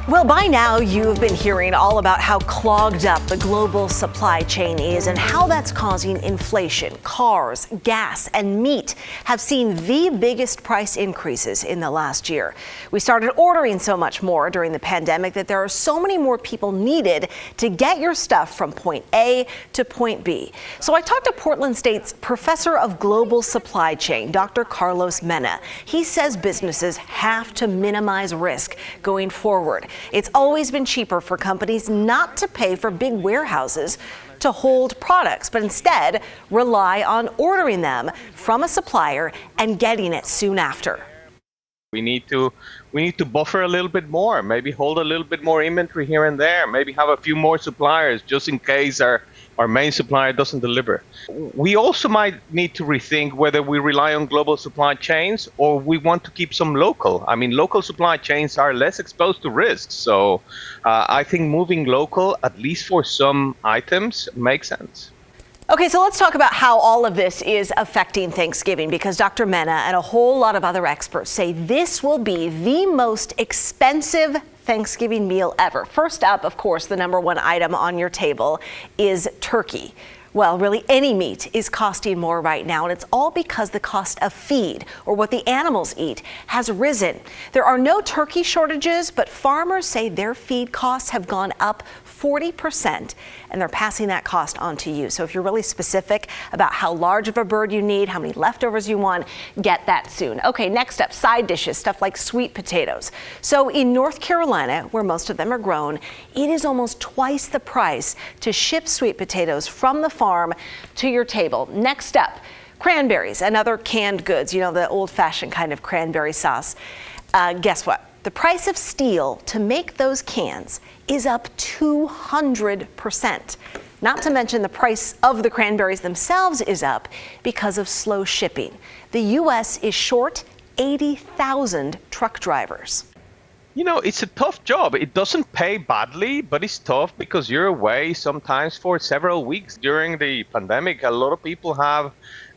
Well, by now you've been hearing all about how clogged up the global supply chain is and how that's causing inflation. Cars, gas, and meat have seen the biggest price increases in the last year. We started ordering so much more during the pandemic that there are so many more people needed to get your stuff from point A to point B. So I talked to Portland State's professor of global supply chain, Dr. Carlos Mena. He says businesses have to minimize risk going forward. It's always been cheaper for companies not to pay for big warehouses to hold products, but instead rely on ordering them from a supplier and getting it soon after. We need to buffer a little bit more, maybe hold a little bit more inventory here and there, maybe have a few more suppliers just in case our main supplier doesn't deliver. We also might need to rethink whether we rely on global supply chains or we want to keep some local. I mean, local supply chains are less exposed to risks. So I think moving local, at least for some items, makes sense. Okay, so let's talk about how all of this is affecting Thanksgiving, because Dr. Mena and a whole lot of other experts say this will be the most expensive Thanksgiving meal ever. First up, of course, the number one item on your table is turkey. Well, really any meat is costing more right now, and it's all because the cost of feed, or what the animals eat, has risen. There are no turkey shortages, but farmers say their feed costs have gone up 40%, and they're passing that cost on to you. So if you're really specific about how large of a bird you need, how many leftovers you want, get that soon. Okay, next up, side dishes, stuff like sweet potatoes. So in North Carolina, where most of them are grown, it is almost twice the price to ship sweet potatoes from the farm to your table. Next up, cranberries and other canned goods, you know, the old-fashioned kind of cranberry sauce. Guess what? The price of steel to make those cans is up 200%. Not to mention the price of the cranberries themselves is up because of slow shipping. The U.S. is short 80,000 truck drivers. You know, it's a tough job. It doesn't pay badly, but it's tough because you're away sometimes for several weeks. During the pandemic, a lot of people have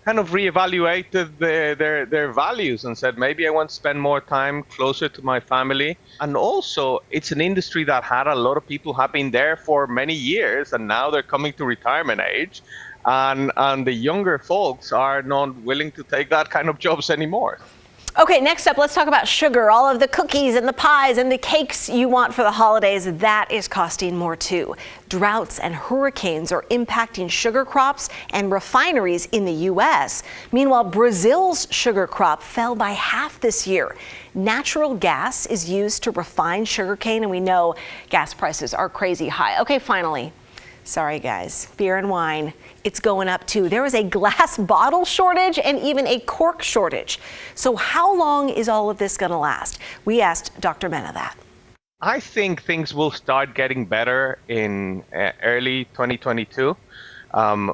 kind of reevaluated their values and said, maybe I want to spend more time closer to my family. And also, it's an industry that had a lot of people have been there for many years, and now they're coming to retirement age. And the younger folks are not willing to take that kind of jobs anymore. Okay, next up, let's talk about sugar. All of the cookies and the pies and the cakes you want for the holidays, that is costing more too. Droughts and hurricanes are impacting sugar crops and refineries in the U.S. Meanwhile, Brazil's sugar crop fell by half this year. Natural gas is used to refine sugarcane, and we know gas prices are crazy high. Okay, finally. Sorry guys, beer and wine, it's going up too. There is a glass bottle shortage and even a cork shortage. So how long is all of this going to last? We asked Dr. Mena that. I think things will start getting better in early 2022.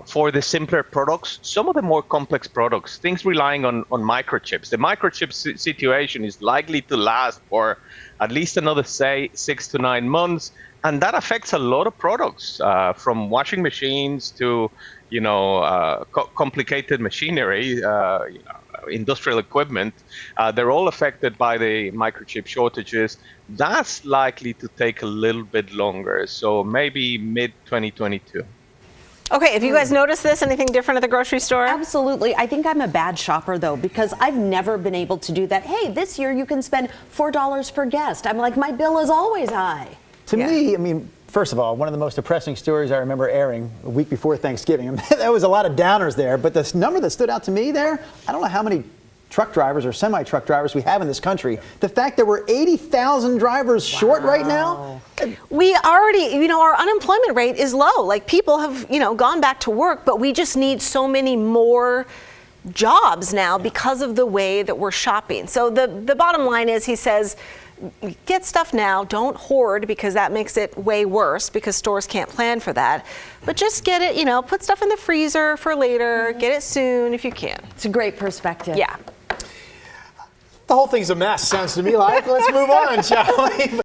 For the simpler products, some of the more complex products, things relying on microchips. The microchip situation is likely to last for at least another, say, 6 to 9 months. And that affects a lot of products, from washing machines to, complicated machinery, industrial equipment. They're all affected by the microchip shortages. That's likely to take a little bit longer, so maybe mid-2022. Okay, have you guys noticed this? Anything different at the grocery store? Absolutely. I think I'm a bad shopper, though, because I've never been able to do that. Hey, this year you can spend $4 per guest. I'm like, my bill is always high. To me, I mean, first of all, one of the most depressing stories I remember airing a week before Thanksgiving. I mean, there was a lot of downers there, but the number that stood out to me there, I don't know how many truck drivers or semi-truck drivers we have in this country. The fact that we're 80,000 drivers short right now. We already, our unemployment rate is low. Like, people have, gone back to work, but we just need so many more jobs now because of the way that we're shopping. So the bottom line is, he says, get stuff now, don't hoard, because that makes it way worse because stores can't plan for that. But just get it, put stuff in the freezer for later, get it soon if you can. It's a great perspective. Yeah. The whole thing's a mess, sounds to me like. Let's move on, shall we?